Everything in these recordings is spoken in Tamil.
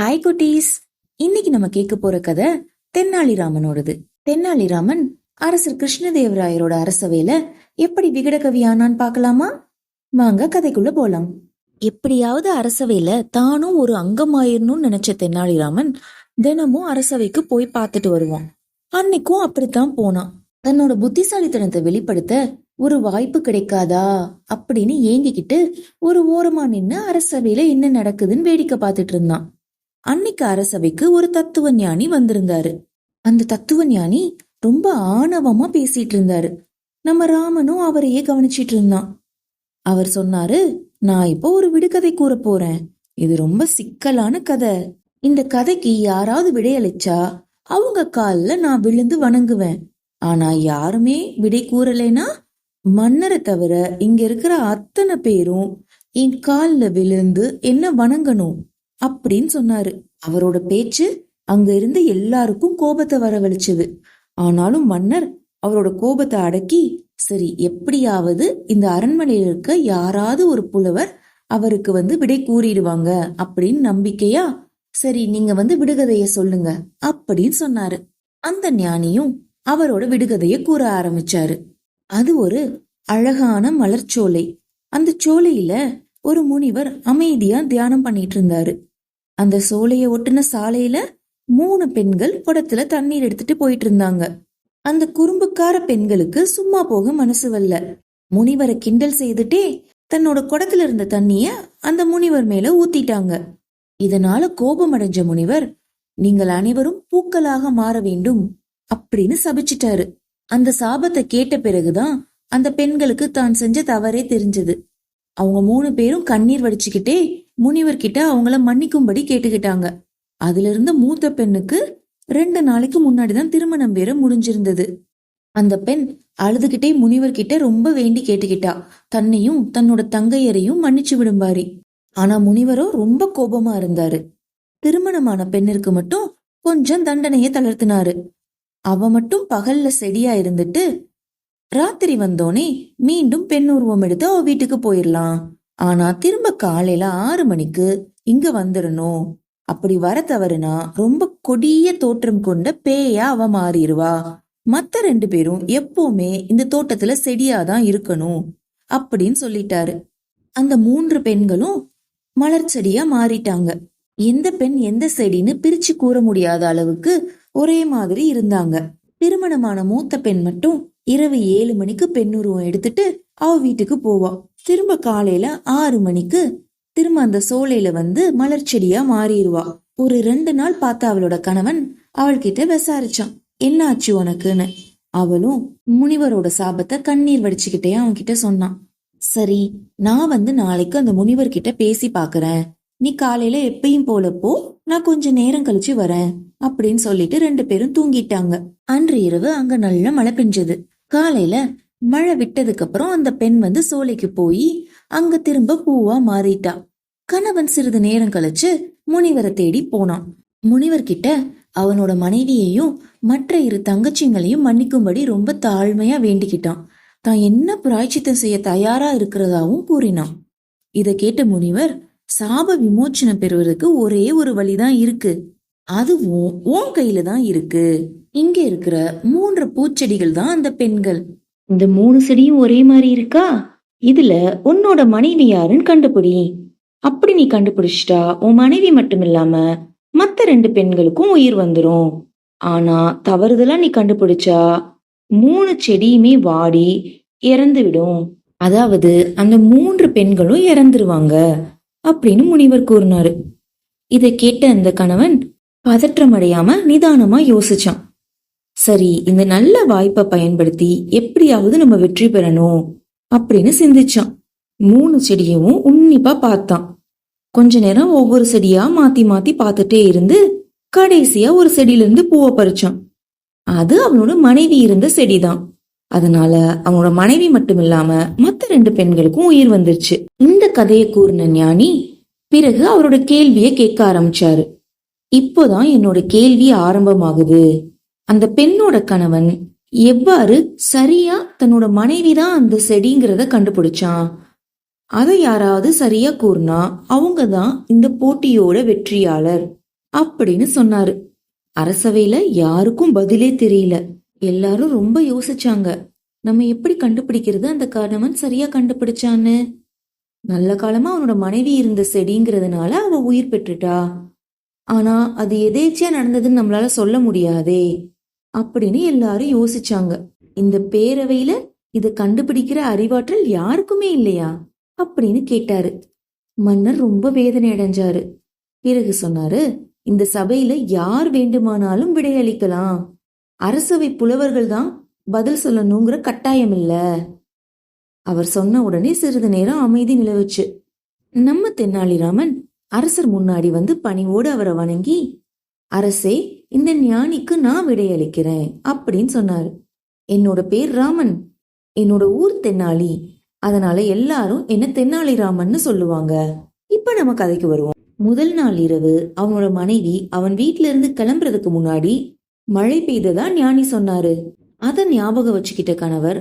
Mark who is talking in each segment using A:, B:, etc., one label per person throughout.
A: ஹாய் குட்டீஸ். இன்னைக்கு நம்ம கேட்க போற கதை தென்னாலிராமனோடது. தென்னாலிராமன் அரசர் கிருஷ்ணதேவராயரோட அரசவையில எப்படி விகடகவியானான்னு பார்க்கலாமா? வாங்க கதைக்குள்ள போலாம். எப்படியாவது அரசவையில தானும் ஒரு அங்கமாயிரணும்னு நினைச்ச தென்னாலிராமன் தினமும் அரசவைக்கு போய் பார்த்துட்டு வருவான். அன்னைக்கும் அப்படித்தான் போனான். தன்னோட புத்திசாலித்தனத்தை வெளிப்படுத்த ஒரு வாய்ப்பு கிடைக்காதா அப்படின்னு ஏங்கிக்கிட்டு ஒரு ஓரமா நின்னு அரசவையில என்ன நடக்குதுன்னு வேடிக்கை பார்த்துட்டு இருந்தான். அன்னைக்கு அரசவைக்கு ஒரு தத்துவ ஞானி வந்திருந்தாரு. அந்த தத்துவ ஞானி ரொம்ப ஆணவமா பேசிட்டு இருந்தாரு. நம்ம ராமனும் அவரையே கவனிச்சிட்டு இருந்தான். அவர் சொன்னாரு, நான் இப்போ ஒரு விடுகதை கூற போறேன். இது ரொம்ப சிக்கலான கதை. இந்த கதைக்கு யாராவது விடையளிச்சா அவங்க கால்ல நான் விழுந்து வணங்குவேன். ஆனா யாருமே விடை கூறலைன்னா மன்னரை தவிர இங்க இருக்கிற அத்தனை பேரும் என் கால்ல விழுந்து என்ன வணங்கணும் அப்படின்னு சொன்னாரு. அவரோட பேச்சு அங்க இருந்து எல்லாருக்கும் கோபத்தை வரவழைச்சது. ஆனாலும் மன்னர் அவரோட கோபத்தை அடக்கி, சரி எப்படியாவது இந்த அரண்மனையில இருக்க யாராவது ஒரு புலவர் அவருக்கு விடை கூறிடுவாங்க அப்படின்னு நம்பிக்கையா, சரி நீங்க விடுகதைய சொல்லுங்க அப்படின்னு சொன்னாரு. அந்த ஞானியும் அவரோட விடுகதைய கூற ஆரம்பிச்சாரு. அது ஒரு அழகான மலர்ச்சோலை. அந்த சோலையில ஒரு முனிவர் அமைதியா தியானம் பண்ணிட்டு இருந்தாரு. அந்த சோலையை ஒட்டுன சாலையில 3 பெண்கள் குடத்துல தண்ணீர் எடுத்துட்டு போயிட்டு இருந்தாங்க. அந்த குறும்புக்கார பெண்களுக்கு சும்மா போக மனசு வரல. முனிவரை கிண்டல் செய்துட்டே தன்னோட குடத்துல இருந்த தண்ணிய அந்த முனிவர் மேல ஊத்திட்டாங்க. இதனால கோபம் அடைஞ்ச முனிவர், நீங்கள் அனைவரும் பூக்களாக மாற வேண்டும் அப்படின்னு சபிச்சிட்டாரு. அந்த சாபத்தை கேட்ட பிறகுதான் அந்த பெண்களுக்கு தான் செஞ்ச தவறே தெரிஞ்சது. அவங்க 3 பேரும் கண்ணீர் வடிச்சுக்கிட்டே முனிவர்கிட்ட அவங்கள மன்னிக்கும்படி கேட்டுக்கிட்டாங்க. அதுல இருந்த மூத்த பெண்ணுக்கு 2 நாளைக்கு முன்னாடிதான் திருமணம் வேற முடிஞ்சிருந்தது. அந்த பெண் அழுதுகிட்டே முனிவர்கிட்ட ரொம்ப வேண்டி கேட்டுக்கிட்டா, தன்னையும் தன்னோட தங்கையரையும் மன்னிச்சு விடும்பாரி. ஆனா முனிவரோ ரொம்ப கோபமா இருந்தாரு. திருமணமான பெண்ணிற்கு மட்டும் கொஞ்சம் தண்டனைய தளர்த்தினாரு. அவ மட்டும் பகல்ல செடியா இருந்துட்டு ராத்திரி வந்தோனே மீண்டும் பெண் உருவம் எடுத்து அவ வீட்டுக்கு போயிடலாம். ஆனா திரும்ப காலையில 6 மணிக்கு இங்க வந்துடணும். அப்படி வர தவறுனா ரொம்ப கொடிய தோற்றம் கொண்ட பேயா அவ மாறிடுவா. மத்த 2 பேரும் எப்பவுமே இந்த தோட்டத்துல செடியாதான் இருக்கணும் அப்படின்னு சொல்லிட்டாரு. அந்த 3 பெண்களும் மலர் செடியா மாறிட்டாங்க. எந்த பெண் எந்த செடின்னு பிரிச்சு கூற முடியாத அளவுக்கு ஒரே மாதிரி இருந்தாங்க. திருமணமான மூத்த பெண் மட்டும் இரவு 7 மணிக்கு பெண் உருவம் எடுத்துட்டு அவ வீட்டுக்கு போவா. திரும்ப காலையில 6 மணிக்கு திரும்ப அந்த சோலையில மலர் செடியா மாறிடுவா. ஒரு 2 நாள் பார்த்த அவளோட கணவன் அவள்கிட்ட விசாரிச்சான், என்னாச்சு உனக்குன்னு. அவளும் முனிவரோட சாபத்தை கண்ணீர் வடிச்சுக்கிட்டே அவன் கிட்ட சொன்னான். சரி, நான் நாளைக்கு அந்த முனிவர்கிட்ட பேசி பாக்குறேன். நீ காலையில எப்பயும் போலப்போ, நான் கொஞ்ச நேரம் கழிச்சு வரேன் அப்படின்னு சொல்லிட்டு 2 பேரும் தூங்கிட்டாங்க. அன்று இரவு அங்க நல்ல மழை பெஞ்சது. காலையில மழை விட்டதுக்கு அப்புறம் அந்த பெண் சோலைக்கு போய் அங்க திரும்ப பூவா மாறிட்டா. கணவன் சிறிது நேரம் கழிச்சு முனிவரை தேடி போனான். முனிவர்கிட்ட அவனோட மனைவியையும் மற்ற 2 தங்கச்சிங்களையும் மன்னிக்கும்படி ரொம்ப தாழ்மையா வேண்டிக்கிட்டான். தான் என்ன பிராய்ச்சித்தம் செய்ய தயாரா இருக்கிறதாவும் கூறினான். இத கேட்ட முனிவர், சாப விமோச்சனம் பெறுவதற்கு ஒரே ஒரு வழிதான் இருக்கு. அதுவும் உன் கையில தான் இருக்கு. இங்க இருக்கிற 3 பூச்செடிகள் தான் அந்த பெண்கள். இந்த 3 செடியும் ஒரே மாதிரி இருக்கா? இதுல உன்னோட மனைவி யாருன்னு கண்டுபிடி. அப்படி நீ கண்டுபிடிச்சிட்டா உன் மனைவி மட்டும் இல்லாம மத்த 2 பெண்களுக்கும் உயிர் வந்துரும். ஆனா தவறுதலா நீ கண்டுபிடிச்சா 3 செடியுமே வாடி இறந்து விடும். அதாவது அந்த 3 பெண்களும் இறந்துருவாங்க அப்படின்னு முனிவர் கூறினாரு. இதை கேட்ட அந்த கணவன் பதற்றம் அடையாம நிதானமா யோசிச்சான். சரி, இந்த நல்ல வாய்ப்பை பயன்படுத்தி எப்படியாவது நம்ம வெற்றி பெறணும் அப்படின்னு சிந்திச்சான். 3 செடியவும் உன்னிப்பா பார்த்தான். கொஞ்ச நேரம் ஒவ்வொரு செடியா மாத்தி மாத்தி பார்த்துட்டே இருந்து கடைசியா ஒரு செடியில இருந்து பூவை பறிச்சான். அது அவனோட மனைவி இருந்த செடிதான். அதனால அவனோட மனைவி மட்டும் இல்லாம மத்த 2 பெண்களுக்கும் உயிர் வந்துருச்சு. இந்த கதையை கூறின ஞானி பிறகு அவரோட கேள்விய கேட்க ஆரம்பிச்சாரு. இப்போதான் என்னோட கேள்வி ஆரம்பமாகுது. அந்த பெண்ணோட கணவன் எவ்வாறு சரியா தன்னோட மனைவிதான் அந்த செடிங்கிறத கண்டுபிடிச்சான்? அதை யாராவது சரியா கூறினா அவங்கதான் இந்த போட்டியோட வெற்றியாளர். அப்படின்னு சொன்னாரு. அரசவையில யாருக்கும் பதிலே தெரியல. எல்லாரும் ரொம்ப யோசிச்சாங்க. நம்ம எப்படி கண்டுபிடிக்கிறது அந்த கணவன் சரியா கண்டுபிடிச்சான்னு? நல்ல காலமா அவனோட மனைவி இருந்த செடிங்கிறதுனால அவ உயிர் பெற்றுட்டா. ஆனா அது எதேச்சியா நடந்ததுன்னு நம்மளால சொல்ல முடியாதே அப்படின்னு எல்லாரும் யோசிச்சாங்க. இந்த பேரவையில இத கண்டுபிடிக்கிற அறிவாற்றல் யாருக்குமே இல்லையா அப்படின்னு கேட்டாரு. மன்னர் ரொம்ப வேதனை அடைஞ்சாரு. பிறகு சொன்னாரு, இந்த சபையில யார் வேண்டுமானாலும் விடையளிக்கலாம். அரசவை புலவர்கள் தான் பதில் சொல்லணுங்கிற கட்டாயம் இல்ல. அவர் சொன்ன உடனே சிறிது நேரம் அமைதி நிலவுச்சு. நம்ம தென்னாலிராமன் அரசர் முன்னாடி வந்து பணிவோடு அவரை வணங்கி, அரசே, இந்த ஞானிக்கு நான் விடையளிக்கிறேன் அப்படின்னு சொன்னாரு. என்னோட பேர் ராமன், என்னோட ஊர் தென்னாலி, அதனால எல்லாரும் என்ன தென்னாலிராமன்னு சொல்லுவாங்க. இப்ப நம்ம கதைக்கு வருவோம். முதல் நாள் இரவு அவனோட மனைவி அவன் வீட்டுல இருந்து கிளம்புறதுக்கு முன்னாடி மழை பெய்ததா ஞானி சொன்னாரு. அத ஞாபகம் வச்சுக்கிட்ட கணவர்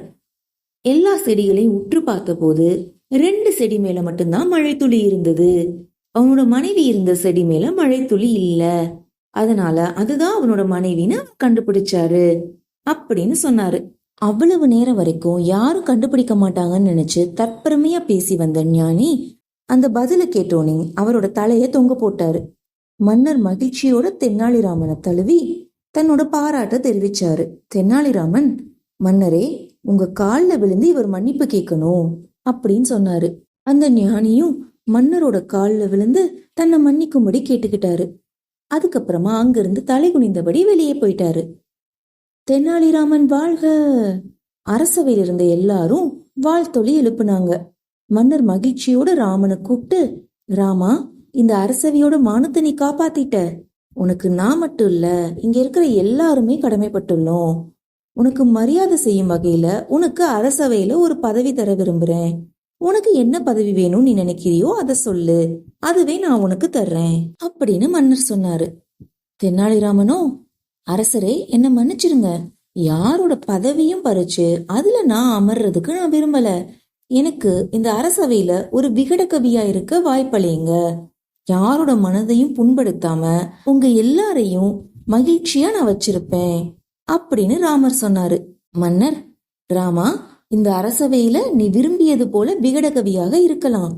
A: எல்லா செடிகளையும் உற்று பார்த்த போது 2 செடி மேல மட்டும்தான் மழை துளி இருந்தது. அவனோட மனைவி இருந்த செடி மேல மழை துளி இல்ல. அதனால அதுதான் அவனோட மனைவின்னு கண்டுபிடிச்சாரு அப்படின்னு சொன்னாரு. அவ்வளவு நேரம் வரைக்கும் யாரும் கண்டுபிடிக்க மாட்டாங்கன்னு நினைச்சு தற்பெருமையா பேசி வந்த ஞானி அந்த பதில கேட்டோனே அவரோட தலைய தொங்க போட்டாரு. மன்னர் மகிழ்ச்சியோட தென்னாலிராமனை தழுவி தன்னோட பாராட்ட தெரிவிச்சாரு. தென்னாலிராமன், மன்னரே, உங்க கால்ல விழுந்து இவர் மன்னிப்பு கேட்கணும் அப்படின்னு சொன்னாரு. அந்த ஞானியும் மன்னரோட கால்ல விழுந்து தன்னை மன்னிக்கும்படி கேட்டுக்கிட்டாரு. அதுக்கப்புறமா அங்கிருந்து தலை குனிந்தபடி வெளியே போயிட்டாரு. தென்னாலிராமன் வாழ்க! அரசவையில் இருந்த எல்லாரும் வாழ்த்தொலி எழுப்புனாங்க. மன்னர் மகிழ்ச்சியோட ராமனை கூப்பிட்டு, ராமா, இந்த அரசவையோட மானத்தை நீ காப்பாத்திட்ட. உனக்கு நான் மட்டும் இல்ல, இங்க இருக்கிற எல்லாருமே கடமைப்பட்டுள்ளோம். உனக்கு மரியாதை செய்யும் வகையில உனக்கு அரசவையில ஒரு பதவி தர விரும்புறேன். உனக்கு என்ன பதவி வேணும்னு நீ நினைக்கிறியோ அதை சொல்லு, அதுவே நான் உனக்கு தர்றேன் அப்படின்னு மன்னர் சொன்னாரு. தென்னாலிராமனோ, அரசரே, என்ன மன்னிச்சிருங்க. யாரோட பதவியும் பறிச்சு அதுல நான் அமர்றதுக்கு நான் விரும்பல. எனக்கு இந்த அரசவையில ஒரு விகட கவியா இருக்க வாய்ப்பளிங்க. யாரோட மனதையும் புண்படுத்தாம உங்க எல்லாரையும் மகிழ்ச்சியா நான் வச்சிருப்பேன் அப்படின்னு ராமர் சொன்னாரு. மன்னர், ராமா, இந்த அரசவையில நீ விரும்பியது போல விகட கவியாக இருக்கலாம்.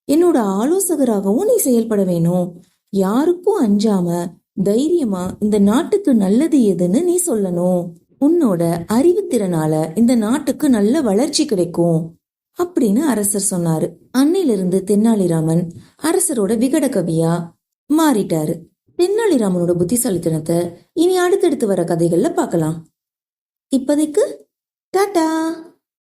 A: என்னோட ஆலோசகராகவும் நீ செயல்பட வேணும். யாருக்கும் அஞ்சாம தைரியமா இந்த நாட்டுக்கு நல்லது எதுன்னு நீ சொல்லணும். உன்னோட அறிவுத்திறனால இந்த நாட்டுக்கு நல்ல வளர்ச்சி கிடைக்கும் அப்படின்னு அரசர் சொன்னாரு. அன்னையிலிருந்து தென்னாலிராமன் அரசரோட விகட கவியா மாறிட்டாரு. தென்னாலிராமனோட புத்திசாலித்தனத்தை இனி அடுத்தடுத்து வர கதைகள்ல பார்க்கலாம். இப்போதைக்கு டாடா.